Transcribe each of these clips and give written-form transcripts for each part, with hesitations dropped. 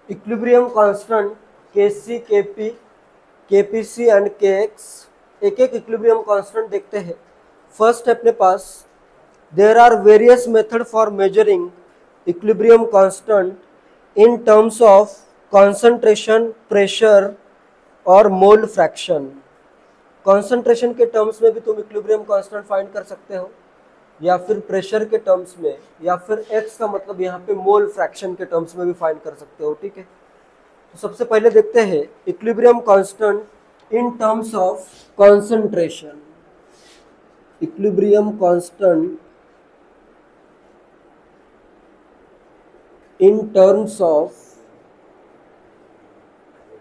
Equilibrium constant Kc, Kp, Kpc and Kx, एक एक equilibrium constant देखते हैं। फर्स्ट है अपने पास, there are various method for measuring equilibrium constant in terms of concentration, pressure और मोल फ्रैक्शन। कॉन्सेंट्रेशन के टर्म्स में भी तुम इक्विलिब्रियम कांस्टेंट फाइंड कर सकते हो, या फिर प्रेशर के टर्म्स में, या फिर x का मतलब यहाँ पे मोल फ्रैक्शन के टर्म्स में भी फाइंड कर सकते हो। ठीक है, तो सबसे पहले देखते हैं equilibrium constant in terms of concentration. Equilibrium constant in terms of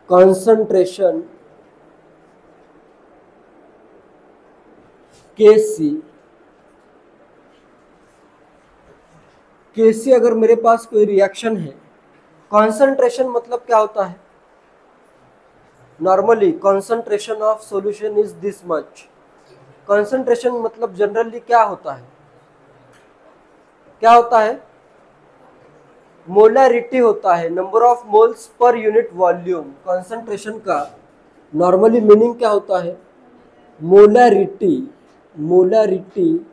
concentration Kc अगर मेरे पास कोई रिएक्शन है, कॉन्सेंट्रेशन मतलब क्या होता है? Normally concentration of solution is this much. Concentration मतलब जनरली क्या होता है? क्या होता है? मोलैरिटी होता है, number of moles per unit volume. Concentration का नॉर्मली मीनिंग क्या होता है? मोलैरिटी, मोलैरिटी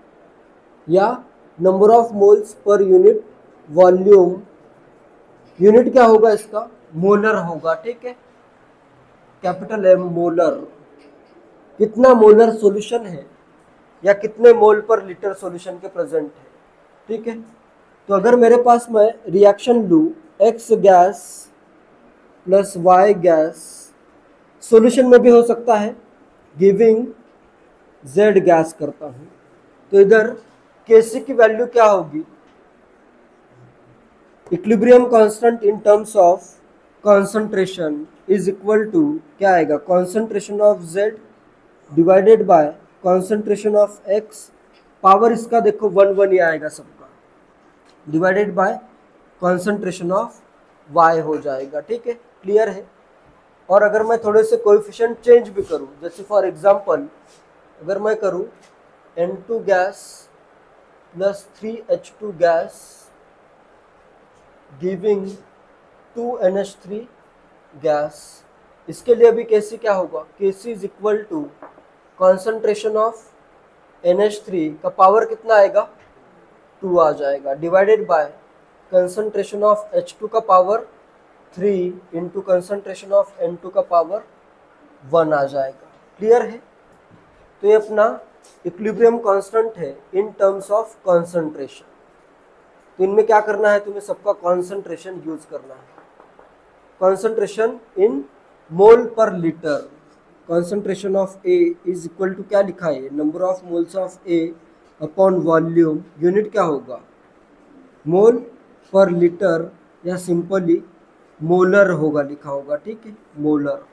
या number of moles per unit volume. Unit क्या होगा इसका? मोलर होगा। ठीक है, कैपिटल M, मोलर। कितना मोलर सॉल्यूशन है या कितने मोल पर लीटर सॉल्यूशन के प्रेजेंट है। ठीक है, तो अगर मेरे पास मैं रिएक्शन लूँ X gas plus Y gas, solution में भी हो सकता है, गिविंग Z गैस करता हूँ, तो इधर Kc की वैल्यू क्या होगी? Equilibrium constant in terms of concentration is equal to क्या आएगा? Concentration of Z divided by concentration of X, power इसका देखो 1 1 ही आएगा सबका, divided by concentration of Y हो जाएगा। ठीक है, क्लियर है। और अगर मैं थोड़े से कोएफिशिएंट चेंज भी करूं, जैसे फॉर एग्जांपल अगर मैं करूं N2 gas plus 3H2 gas giving 2NH3 gas, इसके लिए भी Kc क्या होगा? Kc is equal to concentration of NH3 का पावर कितना आएगा? 2 आ जाएगा, divided bye concentration of H2 का power 3 into concentration of N2 का पावर 1 आ जाएगा। क्लियर है? तो ये अपना इक्विलिब्रियम कांस्टेंट है इन टर्म्स ऑफ कंसंट्रेशन। तो इनमें क्या करना है? तुम्हें सबका कंसंट्रेशन यूज करना है। Concentration in mole per litre. Concentration of A is equal to क्या लिखा है? Number of moles of A upon volume. Unit क्या होगा? मोल पर लीटर या सिंपली मोलर होगा, लिखा होगा। ठीक है, मोलर।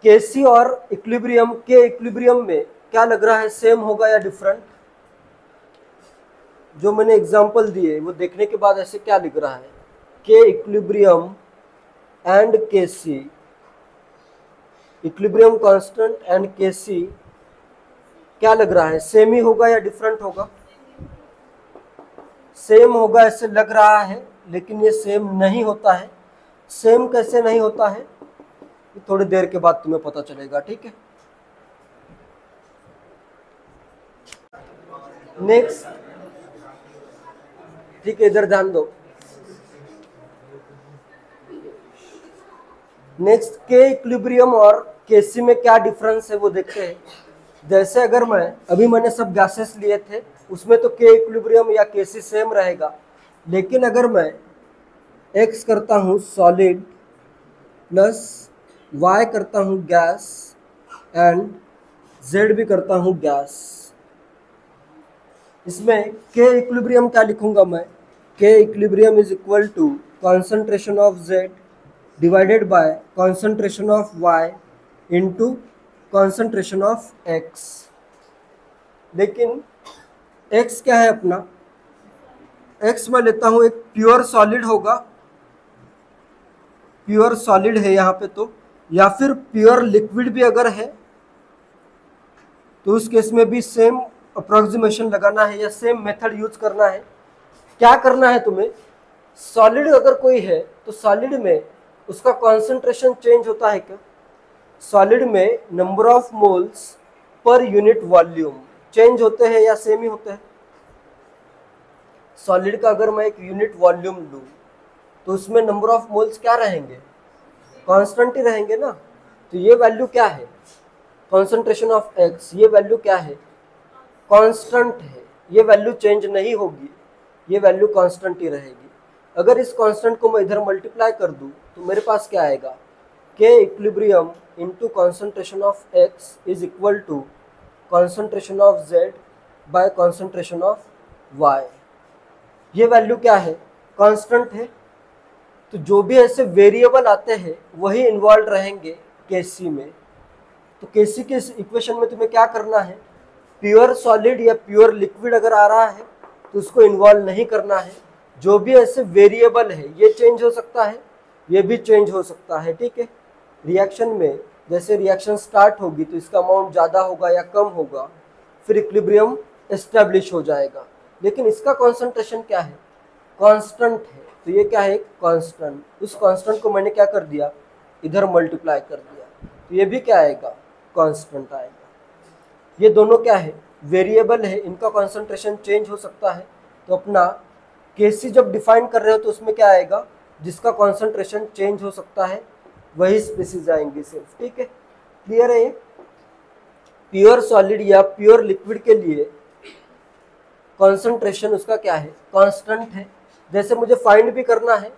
Kc और इक्विलिब्रियम के इक्विलिब्रियम में क्या लग रहा है? सेम होगा या डिफरेंट? जो मैंने एग्जांपल दिए वो देखने के बाद ऐसे क्या लिख रहा है? के equilibrium and Kc, equilibrium constant and Kc क्या लग रहा है? सेम ही होगा या डिफरेंट होगा? सेम होगा ऐसे लग रहा है, लेकिन ये सेम नहीं होता है। सेम कैसे नहीं होता है थोड़ी देर के बाद तुम्हें पता चलेगा। ठीक है, नेक्स्ट। ठीक है, इधर ध्यान दो। नेक्स्ट, के इक्विलिब्रियम और Kc में क्या डिफरेंस है वो देखते हैं। जैसे अगर मैंने सब गैसेस लिए थे, उसमें तो के इक्विलिब्रियम या Kc सेम रहेगा, लेकिन अगर मैं X करता हूँ सॉलिड प्लस Y करता हूँ गैस एंड Z भी करता हूँ गैस, इसमें के इक्विलिब्रियम क्या लिखूंगा मैं? K equilibrium is equal to concentration of Z divided by concentration of Y into concentration of X। लेकिन X क्या है अपना? X मैं लेता हूँ एक प्योर सॉलिड होगा, प्योर सॉलिड है यहाँ पे तो, या फिर प्योर लिक्विड भी अगर है तो उस केस में भी सेम अप्रोक्सीमेशन लगाना है या सेम मेथड यूज करना है। क्या करना है तुम्हें? सॉलिड अगर कोई है तो सॉलिड में उसका कॉन्सेंट्रेशन चेंज होता है क्या? सॉलिड में number of moles per unit volume change होते हैं या सेम ही होते हैं? सॉलिड का अगर मैं एक यूनिट वॉल्यूम लूँ तो उसमें नंबर ऑफ मोल्स क्या रहेंगे? कांस्टेंट ही रहेंगे ना। तो ये वैल्यू क्या है? कॉन्सेंट्रेशन ऑफ एक्स, ये वैल्यू क्या है? कांस्टेंट है। ये वैल्यू चेंज नहीं होगी, ये वैल्यू कांस्टेंट ही रहेगी। अगर इस कांस्टेंट को मैं इधर मल्टीप्लाई कर दूं तो मेरे पास क्या आएगा? K equilibrium into concentration of X is equal to concentration of Z by concentration of Y. ये वैल्यू क्या है? कांस्टेंट है। तो जो भी ऐसे वेरिएबल आते हैं वही इन्वॉल्व रहेंगे केसी में। तो केसी के इस इक्वेशन में तुम्हें क्या करना है? प्योर सॉलिड या प्योर लिक्विड अगर आ रहा है तो उसको इन्वॉल्व नहीं करना है। जो भी ऐसे वेरिएबल है ये चेंज हो सकता है, ये भी चेंज हो सकता है, ठीक है। रिएक्शन में जैसे रिएक्शन स्टार्ट होगी तो इसका अमाउंट ज़्यादा होगा या कम होगा, फिर इक्विलिब्रियम एस्टेब्लिश हो जाएगा। लेकिन इसका कॉन्सेंट्रेशन क्या है? कांस्टेंट है। तो ये क्या है? कांस्टेंट। उस कांस्टेंट को मैंने क्या कर दिया? इधर मल्टीप्लाई कर दिया। तो ये भी क्या आएगा? कांस्टेंट आएगा। ये दोनों क्या है? वेरिएबल है, इनका कॉन्सेंट्रेशन चेंज हो सकता है। तो अपना केसी जब डिफाइन कर रहे हो तो उसमें क्या आएगा? जिसका कॉन्सेंट्रेशन चेंज हो सकता है वही स्पीसीज आएंगी सिर्फ, ठीक है। क्लियर है ये? प्योर सॉलिड या प्योर लिक्विड के लिए कॉन्सेंट्रेशन उसका क्या है? कांस्टेंट है। जैसे मुझे फाइंड भी करना है,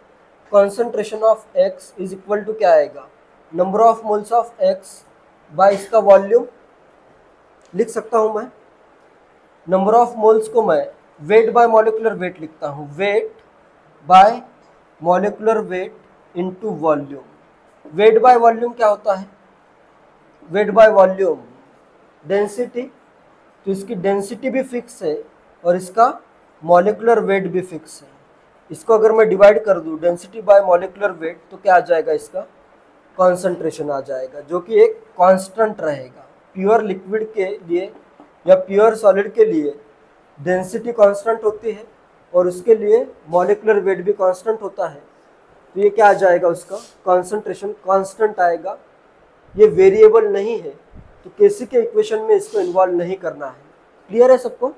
concentration of X is equal to क्या आएगा? Number of moles of X by इसका वॉल्यूम लिख सकता हूं मैं। नंबर ऑफ मोल्स को मैं वेट बाय मॉलिक्यूलर वेट लिखता हूं, weight by molecular weight into volume. Weight by volume क्या होता है? Weight by volume density. तो इसकी डेंसिटी भी फिक्स है और इसका मॉलिक्यूलर वेट भी फिक्स है। इसको अगर मैं डिवाइड कर दूं डेंसिटी बाय मॉलिक्यूलर वेट तो क्या आ जाएगा? इसका कॉन्सेंट्रेशन आ जाएगा, जो कि एक कांस्टेंट रहेगा। प्योर लिक्विड के लिए या प्योर सॉलिड के लिए डेंसिटी कांस्टेंट होती है और उसके लिए मॉलिक्यूलर वेट भी कांस्टेंट होता है। तो ये क्या आ जाएगा? उसका कॉन्सेंट्रेशन कांस्टेंट आएगा। ये वेरिएबल नहीं है तो केसी के इक्वेशन में इसको इन्वॉल्व नहीं करना है। क्लियर है सबको?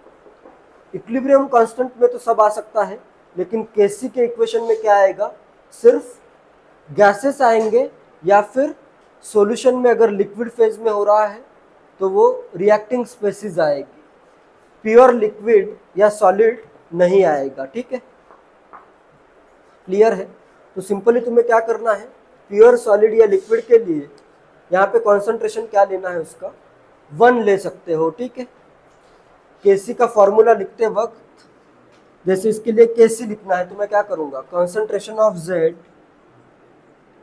इक्विलिब्रियम कांस्टेंट में तो सब आ सकता है, लेकिन केसी के इक्वेशन में क्या आएगा? सिर्फ गैसेस आएंगे या फिर सॉल्यूशन में अगर लिक्विड फेज में हो रहा है तो वो रिएक्टिंग स्पेसीज आएगी। प्योर लिक्विड या सॉलिड नहीं आएगा, ठीक है। क्लियर है? तो सिंपली तुम्हें क्या करना है? प्योर सॉलिड या लिक्विड के लिए यहाँ पे कॉन्सेंट्रेशन क्या लेना है? उसका 1 ले सकते हो, ठीक है। केसी का फॉर्मूला लिखते वक्त जैसे इसके लिए केसी लिखना है तो मैं क्या करूँगा? Concentration of Z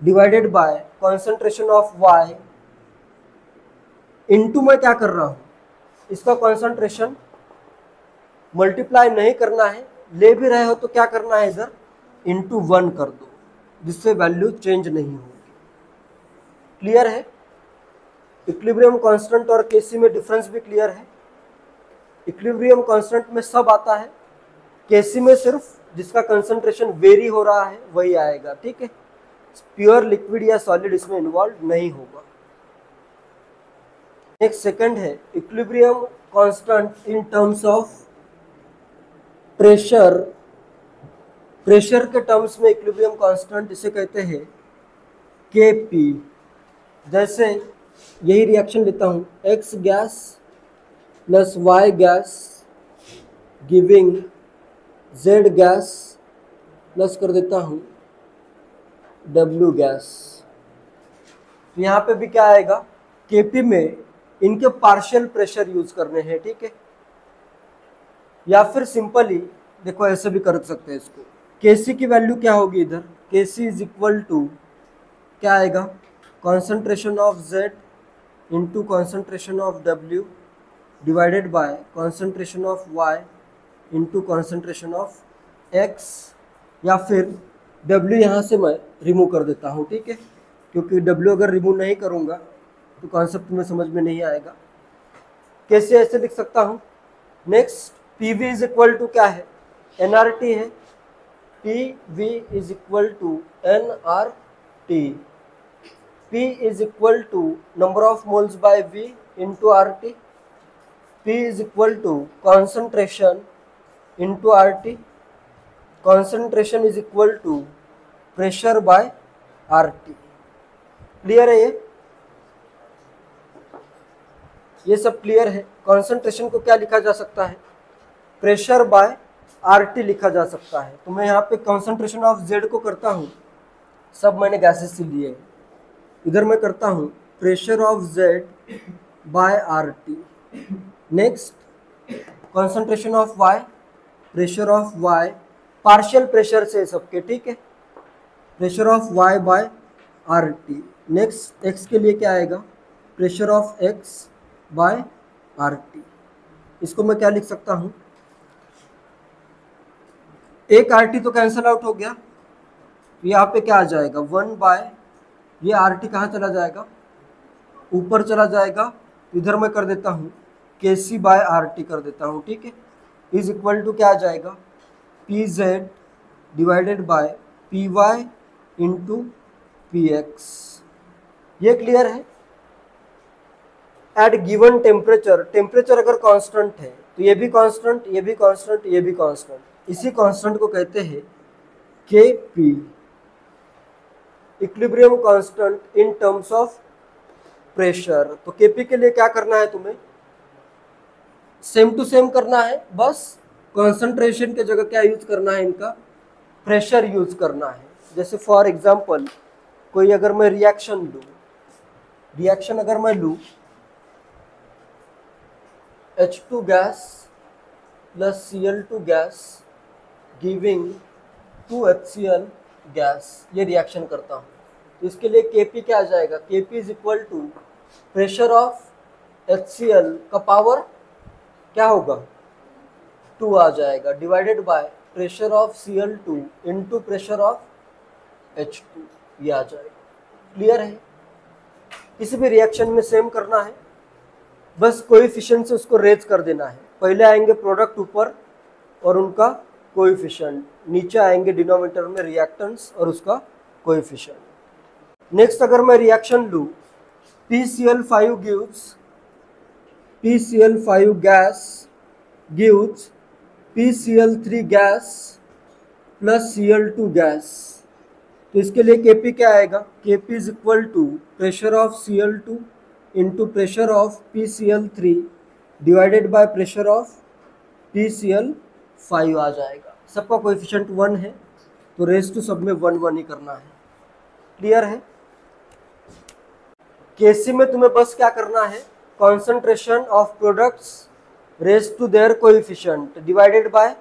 divided by concentration of Y into मैं क्या कर रहा हूँ? इसका कॉन्सेंट्रेशन मल्टीप्लाई नहीं करना है, ले भी रहे हो तो क्या करना है? इधर इंटू 1 कर दो, जिससे वैल्यू चेंज नहीं होगी। क्लियर है? इक्विलिब्रियम कांस्टेंट और केसी में डिफरेंस भी क्लियर है। इक्विलिब्रियम कांस्टेंट में सब आता है, केसी में सिर्फ जिसका कंसंट्रेशन वेरी हो रहा है वही आएगा, ठीक है। प्योर लिक्विड या सॉलिड इसमें इन्वॉल्व नहीं होगा। नेक्स्ट सेकंड है equilibrium constant in terms of pressure. Pressure के टर्म्स में इक्विलिब्रियम कांस्टेंट इसे कहते हैं Kp। जैसे यही रिएक्शन लेता हूँ, X gas plus Y gas giving Z gas plus कर देता हूँ W गैस। तो यहाँ पे भी क्या आएगा? Kp में इनके पार्शियल प्रेशर यूज करने हैं, ठीक है। या फिर सिंपली देखो ऐसे भी कर सकते हैं इसको। Kc की वैल्यू क्या होगी इधर? Kc इज इक्वल टू क्या आएगा? Concentration of Z into concentration of W divided by concentration of Y into concentration of X। या फिर W यहाँ से मैं रिमूव कर देता हूँ, ठीक है, क्योंकि W अगर रिमूव नहीं करूँगा तो कॉन्सेप्ट में समझ में नहीं आएगा। कैसे ऐसे लिख सकता हूँ? Next PV is equal to क्या है? nRT है। PV is equal to nRT. P is equal to number of moles by V into RT. P is equal to concentration into RT. Concentration is equal to pressure by RT. Clear है ये सब clear है। Concentration को क्या लिखा जा सकता है? प्रेशर बाय RT लिखा जा सकता है। तो मैं यहाँ पे कॉन्सेंट्रेशन ऑफ Z को करता हूँ, सब मैंने गैसेस से लिए, इधर मैं करता हूँ pressure of Z by RT। Next concentration of Y, pressure of Y, partial pressure से सबके, ठीक है, pressure of Y by RT। Next X के लिए क्या आएगा? Pressure of X by RT। इसको मैं क्या लिख सकता हूँ? एक RT तो कैंसिल आउट हो गया, यहाँ पे क्या आ जाएगा? 1 बाय, ये RT कहाँ चला जाएगा? ऊपर चला जाएगा। इधर मैं कर देता हूँ KC बाय RT कर देता हूँ, ठीक है, इज इक्वल टू क्या आ जाएगा? PZ divided by PY into PX। ये क्लियर है? एट गिवन टेम्परेचर, टेम्परेचर अगर कांस्टेंट है तो ये भी कांस्टेंट, ये भी कांस्टेंट, ये भी कांस्टेंट, इसी कांस्टेंट को कहते हैं Kp, equilibrium constant in terms of pressure. तो Kp के लिए क्या करना है तुम्हें? सेम टू सेम करना है, बस कंसंट्रेशन के जगह क्या यूज करना है? इनका प्रेशर यूज करना है। जैसे फॉर एग्जांपल कोई अगर मैं रिएक्शन लूँ, रिएक्शन अगर मैं लूँ H2 gas plus Cl2 gas giving 2HCl gas, ये रिएक्शन करता हूँ, तो इसके लिए Kp क्या आ जाएगा? Kp is equal to pressure of HCl का पावर क्या होगा? 2 आ जाएगा, divided by pressure of Cl2 into pressure of H2, ये आ जाएगा। क्लियर है? किसी भी रिएक्शन में सेम करना है, बस कोएफिशिएंट से उसको रेज कर देना है। पहले आएंगे प्रोडक्ट ऊपर और उनका कोएफिशिएंट, नीचे आएंगे डिनोमिनेटर में रिएक्टेंट्स और उसका कोएफिशिएंट। नेक्स्ट अगर मैं रिएक्शन लूँ PCl5 gives, PCl5 gas gives PCl3 gas plus Cl2 gas, तो इसके लिए Kp क्या आएगा? Kp is equal to pressure of Cl2 into pressure of PCl3 divided by pressure of PCl5 आ जाएगा। सबका कोएफिशिएंट 1 है तो रेज टू सब में 1 1 ही करना है। क्लियर है? Kc में तुम्हें बस क्या करना है? Concentration of products raise to their coefficient divided by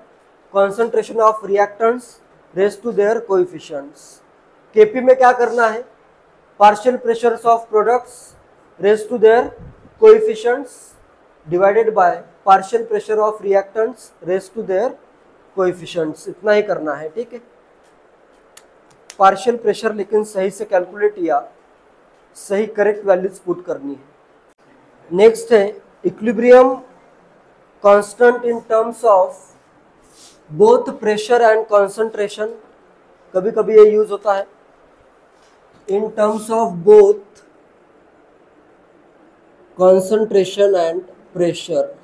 concentration of reactants raise to their coefficients. Kp में क्या करना है? Partial pressures of products raise to their coefficients divided by partial pressure of reactants raise to their coefficients, इतना ही करना है, ठीक है। पार्शियल प्रेशर लेकिन सही से कैलकुलेट या सही करेक्ट वैल्यूज पुट करनी है। नेक्स्ट है equilibrium constant in terms of both pressure and concentration. कभी कभी ये यूज होता है इन terms of both concentration and pressure.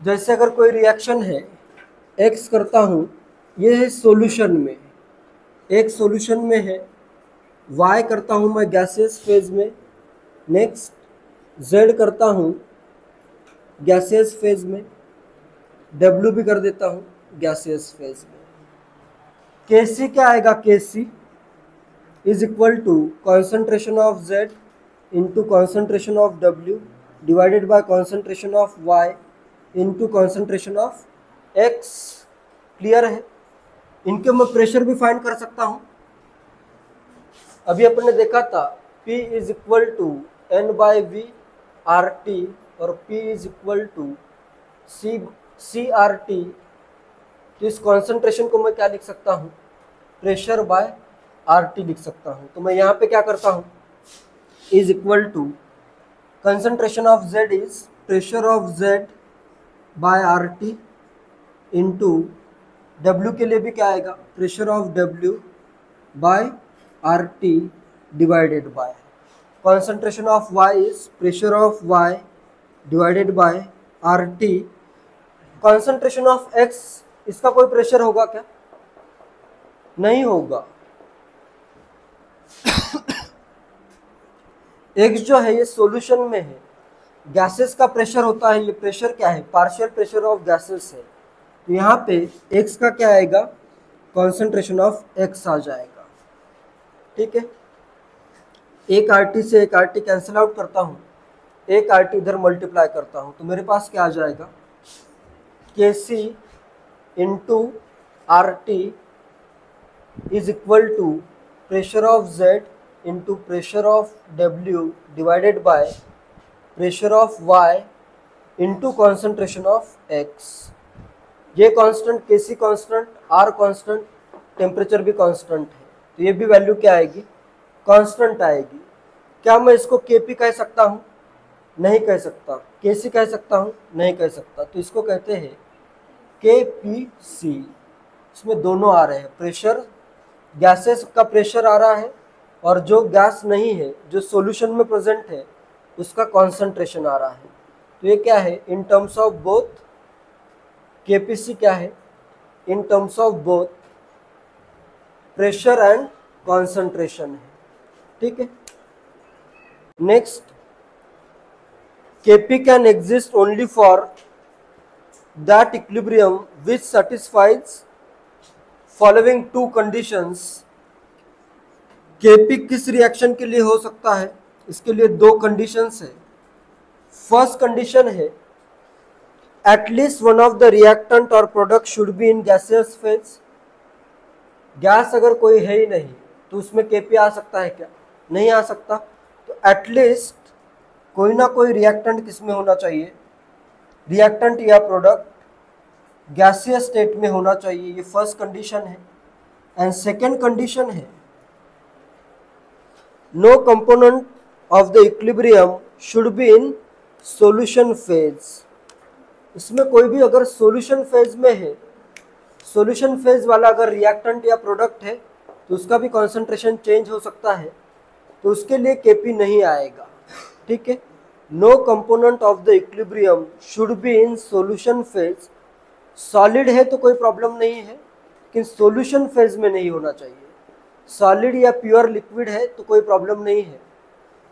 जैसे अगर कोई रिएक्शन है, X करता हूँ, ये है सॉल्यूशन में, एक सॉल्यूशन में है, Y करता हूँ मैं गैसियस फेज में, नेक्स्ट Z करता हूँ गैसियस फेज में, W भी कर देता हूँ गैसियस फेज में। Kc क्या आएगा? Kc is equal to concentration of Z into concentration of W divided by concentration of Y into concentration of X। Clear है? इनके मैं प्रेशर भी फाइंड कर सकता हूँ। अभी अपन ने देखा था P is equal to N/V RT और P is equal to CRT। तो इस कॉन्सेंट्रेशन को मैं क्या लिख सकता हूँ? प्रेशर बाय RT लिख सकता हूँ। तो मैं यहाँ पे क्या करता हूँ? Is equal to concentration of Z is pressure of Z by RT into W के लिए भी क्या आएगा, pressure of W by R T divided by concentration of Y is pressure of Y divided by R T. Concentration of X, इसका कोई pressure होगा क्या, नहीं होगा। एक्स जो है ये सॉल्यूशन में है, गैसेस का प्रेशर होता है, ये प्रेशर क्या है, पार्शियल प्रेशर ऑफ गैसेस है। तो यहाँ पे एक्स का क्या आएगा, कॉन्सेंट्रेशन ऑफ एक्स आ जाएगा। ठीक है, एक आर टी से एक आर टी कैंसिल आउट करता हूँ, एक आर टी इधर मल्टीप्लाई करता हूँ, तो मेरे पास क्या आ जाएगा, K C into R T is equal to pressure of Z into pressure of W divided by pressure of Y into concentration of X. ये constant, K C constant, R constant, temperature भी constant है, तो ये भी value क्या आएगी, constant आएगी। क्या मैं इसको के पी कह सकता हूँ, नहीं कह सकता। के सी कह सकता हूँ, नहीं कह सकता। तो इसको कहते हैं के पी सी। इसमें दोनों आ रहे हैं, प्रेशर, गैसेस का प्रेशर आ रहा है, और जो गैस नहीं है, जो सॉल्यूशन में प्रेजेंट है, उसका कॉन्सेंट्रेशन आ रहा है। तो ये क्या है, इन टर्म्स ऑफ बोथ, केपीसी क्या है, इन terms of both pressure and concentration है। ठीक है, next, KP can exist only for that equilibrium which satisfies following to conditions. KP किस रिएक्शन के लिए हो सकता है, इसके लिए दो कंडीशंस है। फर्स्ट कंडीशन है at least one of the reactant और product should be in gaseous phase. Gas अगर कोई है ही नहीं तो उसमें केपी आ सकता है क्या, नहीं आ सकता। तो एटलीस्ट कोई ना कोई रिएक्टेंट किस में होना चाहिए, रिएक्टेंट या प्रोडक्ट गैसियस स्टेट में होना चाहिए, ये फर्स्ट कंडीशन है। एंड सेकेंड कंडीशन है no component of the equilibrium should be in solution phase। इसमें कोई भी अगर solution phase में है, solution phase वाला अगर reactant या product है, तो उसका भी concentration change हो सकता है, तो उसके लिए Kp नहीं आएगा। ठीक है, no component of the equilibrium should be in solution phase। solid है तो कोई प्रॉब्लम नहीं है, लेकिन solution phase में नहीं होना चाहिए। सॉलिड या प्योर लिक्विड है तो कोई प्रॉब्लम नहीं है,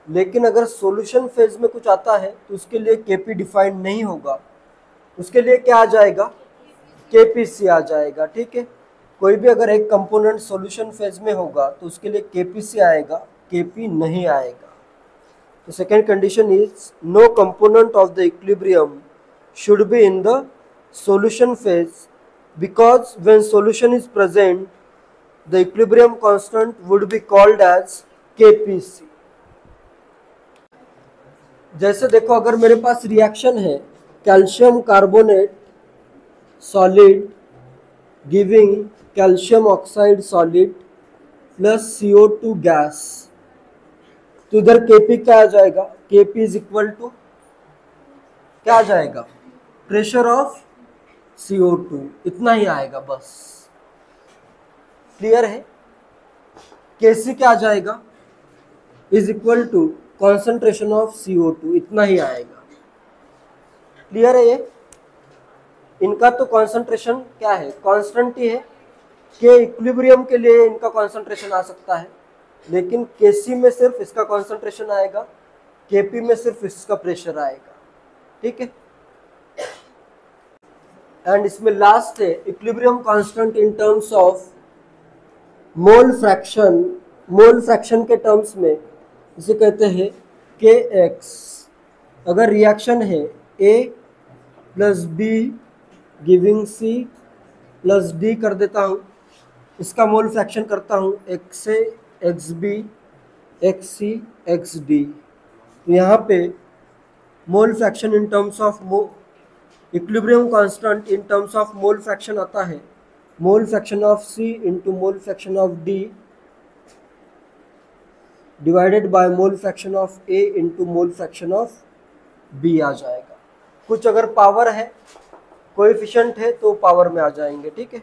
लेकिन अगर सॉल्यूशन फेज में कुछ आता है तो उसके लिए केपी डिफाइंड नहीं होगा, उसके लिए क्या आ जाएगा, केपीसी आ जाएगा। ठीक है, कोई भी अगर एक कंपोनेंट सॉल्यूशन फेज में होगा तो उसके लिए केपीसी आएगा, केपी नहीं आएगा। तो second condition is no component of the equilibrium should be in the solution phase because when solution is present the equilibrium constant would be called as Kpc। जैसे देखो, अगर मेरे पास रिएक्शन है calcium carbonate solid giving calcium oxide solid plus CO2 gas, तो इधर Kp क्या आ जाएगा, Kp इज इक्वल टू क्या आ जाएगा, प्रेशर ऑफ CO2, इतना ही आएगा बस। क्लियर है, Kc क्या आ जाएगा, is equal to concentration of CO2, इतना ही आएगा। क्लियर है ये, इनका तो कॉन्सेंट्रेशन क्या है, कांस्टेंट ही है। के इक्विलिब्रियम के लिए इनका कॉन्सेंट्रेशन आ सकता है, लेकिन Kc में सिर्फ इसका कॉन्सेंट्रेशन आएगा, Kp में सिर्फ इसका प्रेशर आएगा। ठीक है, एंड इसमें लास्ट है equilibrium constant in terms of mole fraction. Mole fraction के टर्म्स में इसे कहते हैं Kx। अगर रिएक्शन है A plus be giving C plus D कर देता हूँ, इसका मोल फ्रैक्शन करता हूँ XA XB XC XD। तो यहाँ पे mole fraction in terms of equilibrium constant in terms of mole fraction आता है mole fraction of C into mole fraction of D divided by mole fraction of A into mole fraction of B आ जाएगा। कुछ अगर power है coefficient है तो power में आ जाएंगे, ठीक है।